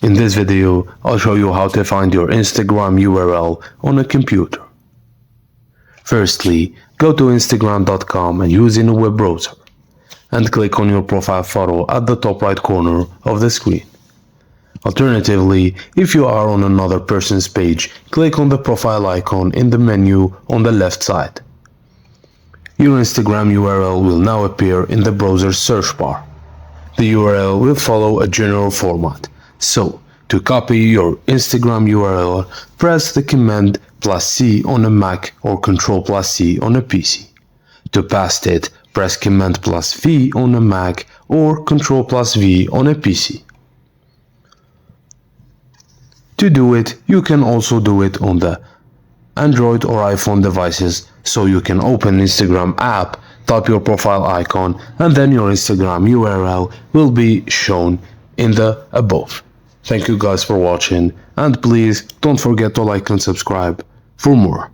In this video, I'll show you how to find your Instagram URL on a computer. Firstly, go to instagram.com and use in a web browser, and click on your profile photo at the top right corner of the screen. Alternatively, if you are on another person's page, click on the profile icon in the menu on the left side. Your Instagram URL will now appear in the browser's search bar. The URL will follow a general format. So, to copy your Instagram URL, press the Command plus C on a Mac or Control plus C on a PC. To paste it, press Command plus V on a Mac or Control plus V on a PC. To do it, you can also do it on the Android or iPhone devices, so you can open Instagram app, tap your profile icon, and then your Instagram URL will be shown in the above. Thank you guys for watching, and please don't forget to like and subscribe for more.